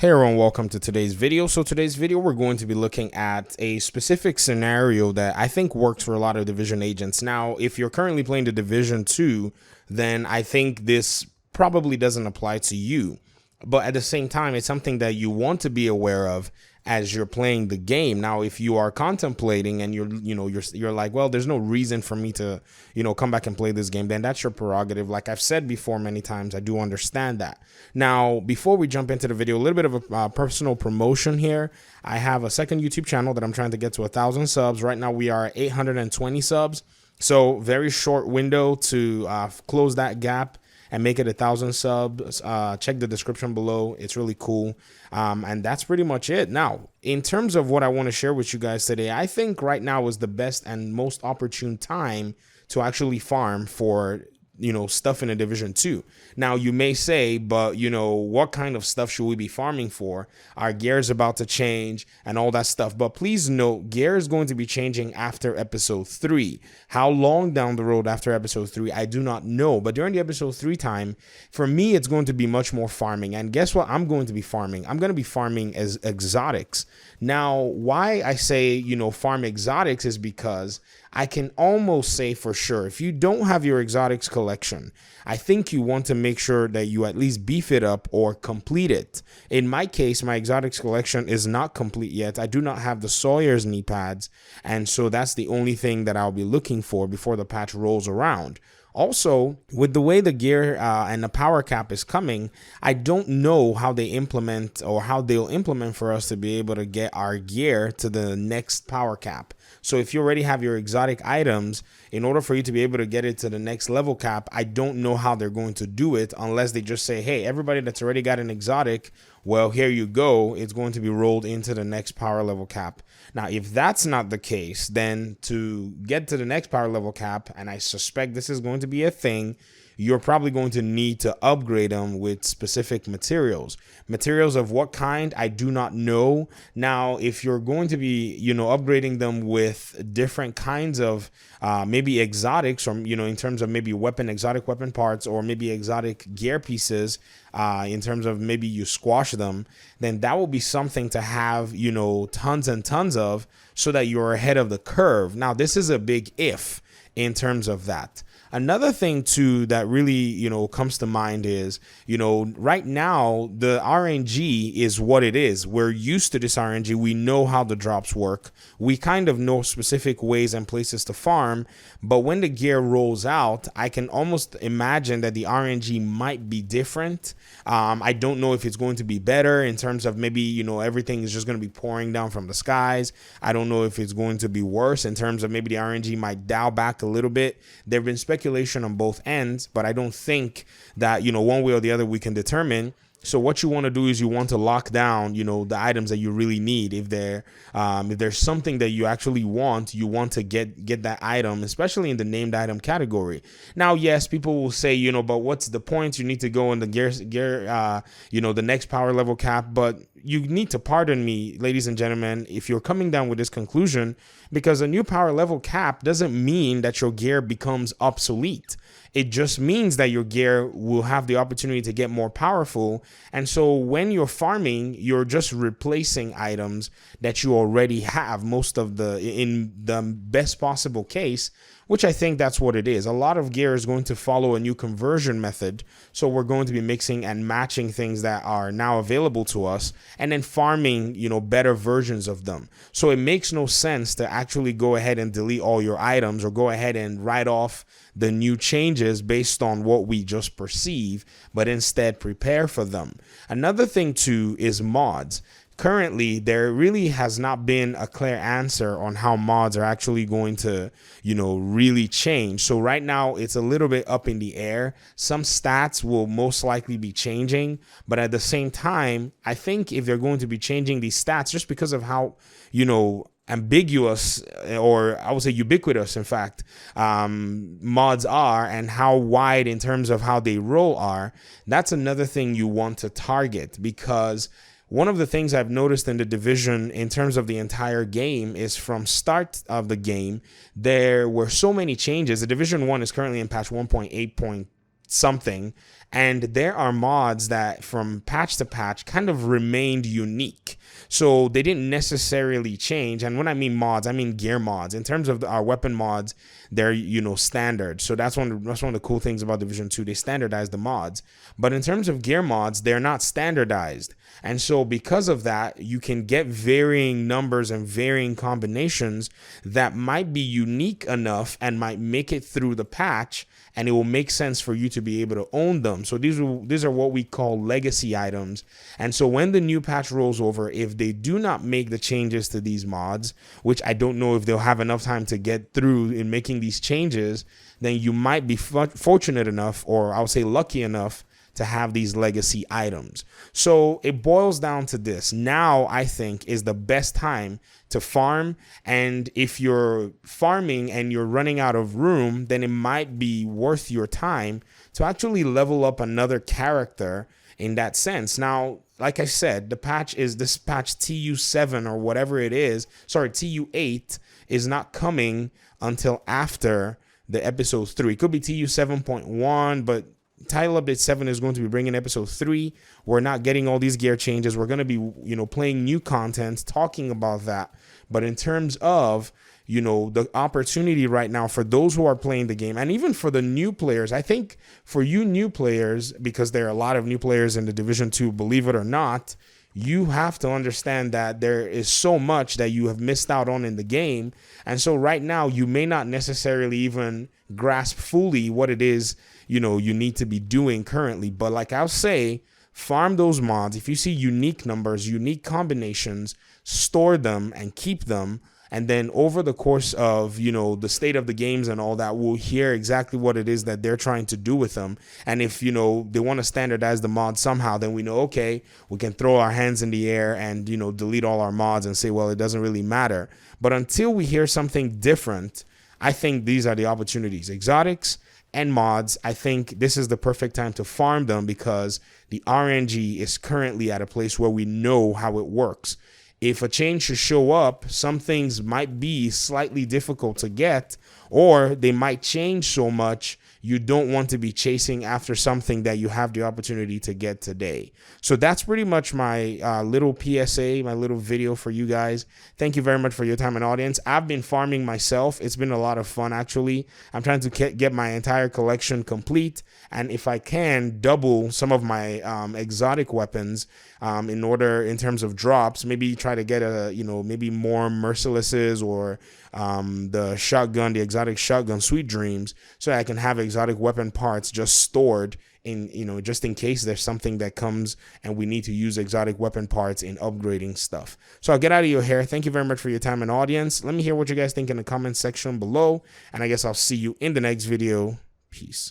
Hey everyone, welcome to today's video. So today's video, we're going to be looking at a specific scenario that I think works for a lot of division agents. Now, if you're currently playing the Division 2, then I think this probably doesn't apply to you. But at the same time, it's something that you want to be aware of as you're playing the game. Now, if you are contemplating and you're like, well, there's no reason for me to, come back and play this game, then that's your prerogative. Like I've said before many times, I do understand that. Now, before we jump into the video, a little bit of a personal promotion here. I have a second YouTube channel that I'm trying to get to 1,000 subs. Right now, we are at 820 subs. So very short window to close that gap and make it 1,000 subs. Check the description below. It's really cool. And that's pretty much it. Now, in terms of what I want to share with you guys today, I think right now is the best and most opportune time to actually farm for stuff in a Division 2. Now, you may say, but what kind of stuff should we be farming for? Our gear is about to change and all that stuff. But please note, gear is going to be changing after episode 3. How long down the road after episode 3, I do not know. But during the episode 3 time, for me, it's going to be much more farming. And guess what? I'm going to be farming. I'm going to be farming as exotics. Now, why I say, farm exotics is because I can almost say for sure, if you don't have your exotics collection, I think you want to make sure that you at least beef it up or complete it. In my case, my exotics collection is not complete yet. I do not have the Sawyer's knee pads, and so that's the only thing that I'll be looking for before the patch rolls around. Also, with the way the gear and the power cap is coming, I don't know how they implement or how they'll implement for us to be able to get our gear to the next power cap. So if you already have your exotic items, in order for you to be able to get it to the next level cap, I don't know how they're going to do it unless they just say, hey, everybody that's already got an exotic, well, here you go. It's going to be rolled into the next power level cap. Now, if that's not the case, then to get to the next power level cap, and I suspect this is going to be a thing, you're probably going to need to upgrade them with specific materials. Materials of what kind, I do not know. Now, if you're going to be, upgrading them with different kinds of maybe exotics, or, in terms of maybe exotic weapon parts, or maybe exotic gear pieces, in terms of maybe you squash them, then that will be something to have, tons and tons of, so that you're ahead of the curve. Now, this is a big if in terms of that. Another thing too that really, comes to mind is, right now the RNG is what it is. We're used to this RNG. We know how the drops work. We kind of know specific ways and places to farm. But when the gear rolls out, I can almost imagine that the RNG might be different. I don't know if it's going to be better in terms of maybe, everything is just going to be pouring down from the skies. I don't know if it's going to be worse in terms of maybe the RNG might dial back a little bit. There have been speculation on both ends, but I don't think that, one way or the other we can determine. So what you want to do is you want to lock down, the items that you really need. If there's something that you actually want, you want to get that item, especially in the named item category. Now, yes, people will say, but what's the point? You need to go in the gear, the next power level cap. But you need to pardon me, ladies and gentlemen, if you're coming down with this conclusion, because a new power level cap doesn't mean that your gear becomes obsolete. It just means that your gear will have the opportunity to get more powerful. And so when you're farming, you're just replacing items that you already have, in the best possible case, which I think that's what it is. A lot of gear is going to follow a new conversion method. So we're going to be mixing and matching things that are now available to us and then farming, better versions of them. So it makes no sense to actually go ahead and delete all your items or go ahead and write off the new changes based on what we just perceive, but instead prepare for them. Another thing too is mods. Currently, there really has not been a clear answer on how mods are actually going to, really change. So right now, it's a little bit up in the air. Some stats will most likely be changing, but at the same time, I think if they're going to be changing these stats just because of how, ambiguous, or I would say ubiquitous, in fact, mods are, and how wide in terms of how they roll are, that's another thing you want to target. Because one of the things I've noticed in the Division in terms of the entire game is from start of the game, there were so many changes. The Division 1 is currently in patch 1.8.6 something. And there are mods that from patch to patch kind of remained unique. So they didn't necessarily change. And when I mean mods, I mean gear mods. In terms of our weapon mods, they're, you know, standard. So that's one of the cool things about Division 2. They standardize the mods. But in terms of gear mods, they're not standardized. And so because of that, you can get varying numbers and varying combinations that might be unique enough and might make it through the patch, and it will make sense for you to be able to own them. So these are what we call legacy items. And so when the new patch rolls over, if they do not make the changes to these mods, which I don't know if they'll have enough time to get through in making these changes, then you might be fortunate enough, or I would say lucky enough, to have these legacy items. So it boils down to this. Now I think is the best time to farm, and if you're farming and you're running out of room, then it might be worth your time to actually level up another character in that sense. Now, like I said, the patch is this patch TU7 or whatever it is, sorry, TU8 is not coming until after the episode 3. It could be TU 7.1, but Title Update 7 is going to be bringing episode 3. We're not getting all these gear changes. We're going to be, you know, playing new content, talking about that. But in terms of, you know, the opportunity right now for those who are playing the game, and even for the new players, I think for you new players, because there are a lot of new players in the Division 2, believe it or not, you have to understand that there is so much that you have missed out on in the game. And so right now, you may not necessarily even grasp fully what it is, you know, you need to be doing currently. But like I'll say, farm those mods. If you see unique numbers, unique combinations, store them and keep them. And then over the course of, you know, the state of the games and all that, we'll hear exactly what it is that they're trying to do with them. And if, you know, they want to standardize the mod somehow, then we know, okay, we can throw our hands in the air and, you know, delete all our mods and say, well, it doesn't really matter. But until we hear something different, I think these are the opportunities. Exotics and mods, I think this is the perfect time to farm them because the RNG is currently at a place where we know how it works. If a change should show up, some things might be slightly difficult to get, or they might change so much you don't want to be chasing after something that you have the opportunity to get today. So that's pretty much my little PSA, my little video for you guys. Thank you very much for your time and audience. I've been farming myself. It's been a lot of fun, actually. I'm trying to get my entire collection complete, and if I can, double some of my exotic weapons in terms of drops. Maybe try to get maybe more mercilesses or the shotgun, the exotic shotgun, Sweet Dreams, so I can have exotic weapon parts just stored in, just in case there's something that comes and we need to use exotic weapon parts in upgrading stuff. So I'll get out of your hair. Thank you very much for your time and audience. Let me hear what you guys think in the comment section below, and I guess I'll see you in the next video. Peace.